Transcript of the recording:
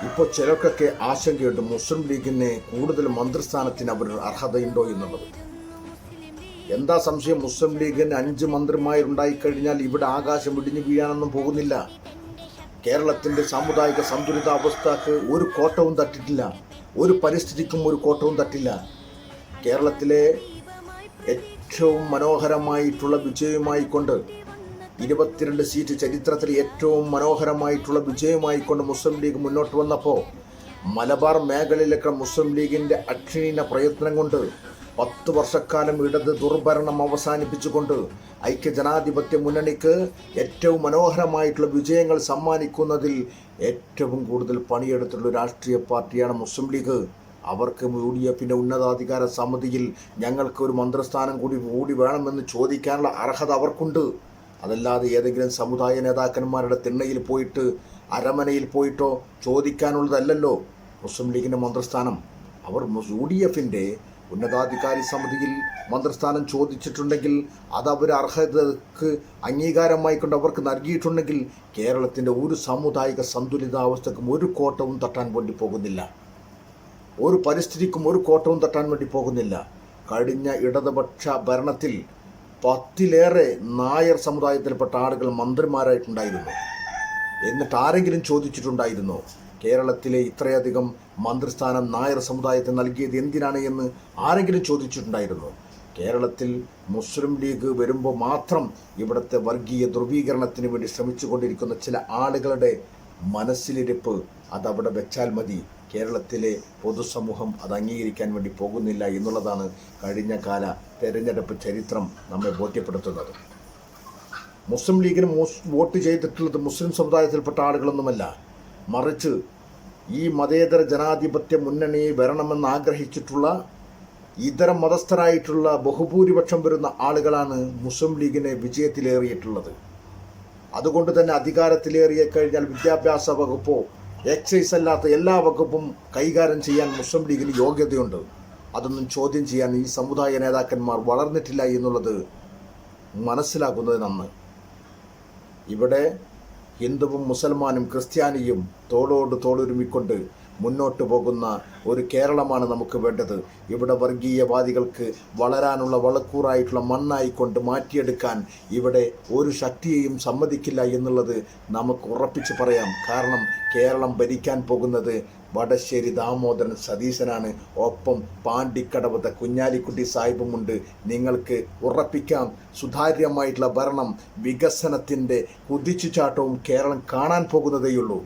ഇപ്പോൾ ചിലർക്കൊക്കെ ആശങ്കയുണ്ട് മുസ്ലിം ലീഗിന് കൂടുതൽ മന്ത്രിസ്ഥാനത്തിന് അവർ അർഹതയുണ്ടോ എന്നുള്ളത്. എന്താ സംശയം? മുസ്ലിം ലീഗിന് 5 മന്ത്രിമാരുണ്ടായിക്കഴിഞ്ഞാൽ ഇവിടെ ആകാശം ഇടിഞ്ഞു വീഴാനൊന്നും പോകുന്നില്ല. കേരളത്തിൻ്റെ സാമുദായിക സന്തുലിതാവസ്ഥക്ക് ഒരു കോട്ടവും തട്ടിട്ടില്ല, ഒരു പരിസ്ഥിതിക്കും ഒരു കോട്ടവും തട്ടില്ല. കേരളത്തിലെ ഏറ്റവും മനോഹരമായിട്ടുള്ള വിജയമായിക്കൊണ്ട് 22 സീറ്റ് ചരിത്രത്തിൽ ഏറ്റവും മനോഹരമായിട്ടുള്ള വിജയമായിക്കൊണ്ട് മുസ്ലിം ലീഗ് മുന്നോട്ട് വന്നപ്പോൾ മലബാർ മേഖലയിലൊക്കെ മുസ്ലിം ലീഗിൻ്റെ അക്ഷീണ പ്രയത്നം കൊണ്ട് 10 വർഷക്കാലം ഇടത് ദുർഭരണം അവസാനിപ്പിച്ചുകൊണ്ട് ഐക്യജനാധിപത്യ മുന്നണിക്ക് ഏറ്റവും മനോഹരമായിട്ടുള്ള വിജയങ്ങൾ സമ്മാനിക്കുന്നതിൽ ഏറ്റവും കൂടുതൽ പണിയെടുത്തുള്ള രാഷ്ട്രീയ പാർട്ടിയാണ് മുസ്ലിം ലീഗ്. അവർക്ക് UDFിൻ്റെ ഉന്നതാധികാര സമിതിയിൽ ഞങ്ങൾക്ക് ഒരു മന്ത്രിസ്ഥാനം കൂടി വേണമെന്ന് ചോദിക്കാനുള്ള അർഹത അവർക്കുണ്ട്. അതല്ലാതെ ഏതെങ്കിലും സമുദായ നേതാക്കന്മാരുടെ തിണ്ണയിൽ പോയിട്ട് അരമനയിൽ പോയിട്ടോ ചോദിക്കാനുള്ളതല്ലല്ലോ മുസ്ലിം ലീഗിൻ്റെ മന്ത്രിസ്ഥാനം. അവർ UDFിൻ്റെ ഉന്നതാധികാരി സമിതിയിൽ മന്ത്രിസ്ഥാനം ചോദിച്ചിട്ടുണ്ടെങ്കിൽ അത് അവർ അർഹതക്ക് അംഗീകാരമായി കൊണ്ട് അവർക്ക് നൽകിയിട്ടുണ്ടെങ്കിൽ കേരളത്തിൻ്റെ ഒരു സാമുദായിക സന്തുലിതാവസ്ഥക്കും ഒരു കോട്ടവും തട്ടാൻ വേണ്ടി പോകുന്നില്ല, ഒരു പരിസ്ഥിതിക്കും ഒരു കോട്ടവും തട്ടാൻ വേണ്ടി പോകുന്നില്ല. കഴിഞ്ഞ ഇടതുപക്ഷ ഭരണത്തിൽ 10-ലേറെ നായർ സമുദായത്തിൽപ്പെട്ട ആളുകൾ മന്ത്രിമാരായിട്ടുണ്ടായിരുന്നു. എന്നിട്ട് ആരെങ്കിലും ചോദിച്ചിട്ടുണ്ടായിരുന്നോ കേരളത്തിലെ ഇത്രയധികം മന്ത്രിസ്ഥാനം നായർ സമുദായത്തിന് നൽകിയത് എന്തിനാണ് എന്ന് ആരെങ്കിലും ചോദിച്ചിട്ടുണ്ടായിരുന്നു? കേരളത്തിൽ മുസ്ലിം ലീഗ് വരുമ്പോൾ മാത്രം ഇവിടുത്തെ വർഗീയ ധ്രുവീകരണത്തിന് വേണ്ടി ശ്രമിച്ചുകൊണ്ടിരിക്കുന്ന ചില ആളുകളുടെ മനസ്സിലിരിപ്പ് അതവിടെ വെച്ചാൽ മതി. കേരളത്തിലെ പൊതുസമൂഹം അത് അംഗീകരിക്കാൻ വേണ്ടി പോകുന്നില്ല എന്നുള്ളതാണ് കഴിഞ്ഞ കാല തെരഞ്ഞെടുപ്പ് ചരിത്രം നമ്മെ ബോധ്യപ്പെടുത്തുന്നത്. മുസ്ലിം ലീഗിന് വോട്ട് ചെയ്തിട്ടുള്ളത് മുസ്ലിം സമുദായത്തിൽപ്പെട്ട ആളുകളൊന്നുമല്ല, മറിച്ച് ഈ മതേതര ജനാധിപത്യ മുന്നണി വരണമെന്ന് ആഗ്രഹിച്ചിട്ടുള്ള ഇതര മതസ്ഥരായിട്ടുള്ള ബഹുഭൂരിപക്ഷം വരുന്ന ആളുകളാണ് മുസ്ലിം ലീഗിനെ വിജയത്തിലേറിയിട്ടുള്ളത്. അതുകൊണ്ട് തന്നെ അധികാരത്തിലേറിയ കഴിഞ്ഞാൽ വിദ്യാഭ്യാസ വകുപ്പോ എക്സൈസ് അല്ലാത്ത എല്ലാ വകുപ്പും കൈകാര്യം ചെയ്യാൻ മുസ്ലിം ലീഗിന് യോഗ്യതയുണ്ട്. അതൊന്നും ചോദ്യം ചെയ്യാൻ ഈ സമുദായ നേതാക്കന്മാർ വളർന്നിട്ടില്ല എന്നുള്ളത് മനസ്സിലാക്കുന്നത് നന്ന്. ഇവിടെ ഹിന്ദുവും മുസൽമാനും ക്രിസ്ത്യാനിയും തോളോട് തോളൊരുമിക്കൊണ്ട് മുന്നോട്ട് പോകുന്ന ഒരു കേരളമാണ് നമുക്ക് വേണ്ടത്. ഇവിടെ വർഗീയവാദികൾക്ക് വളരാനുള്ള വളക്കൂറായിട്ടുള്ള മണ്ണായിക്കൊണ്ട് മാറ്റിയെടുക്കാൻ ഇവിടെ ഒരു ശക്തിയെയും സമ്മതിക്കില്ല എന്നുള്ളത് നമുക്ക് ഉറപ്പിച്ച് പറയാം. കാരണം കേരളം ഭരിക്കാൻ പോകുന്നത് വടശ്ശേരി ദാമോദരൻ സതീശനാണ്. ഒപ്പം പാണ്ടിക്കടവത്തെ കുഞ്ഞാലിക്കുട്ടി സാഹിബുമുണ്ട്. നിങ്ങൾക്ക് ഉറപ്പിക്കാം, സുതാര്യമായിട്ടുള്ള ഭരണം, വികസനത്തിൻ്റെ കുതിച്ചുചാട്ടവും കേരളം കാണാൻ പോകുന്നതേയുള്ളൂ.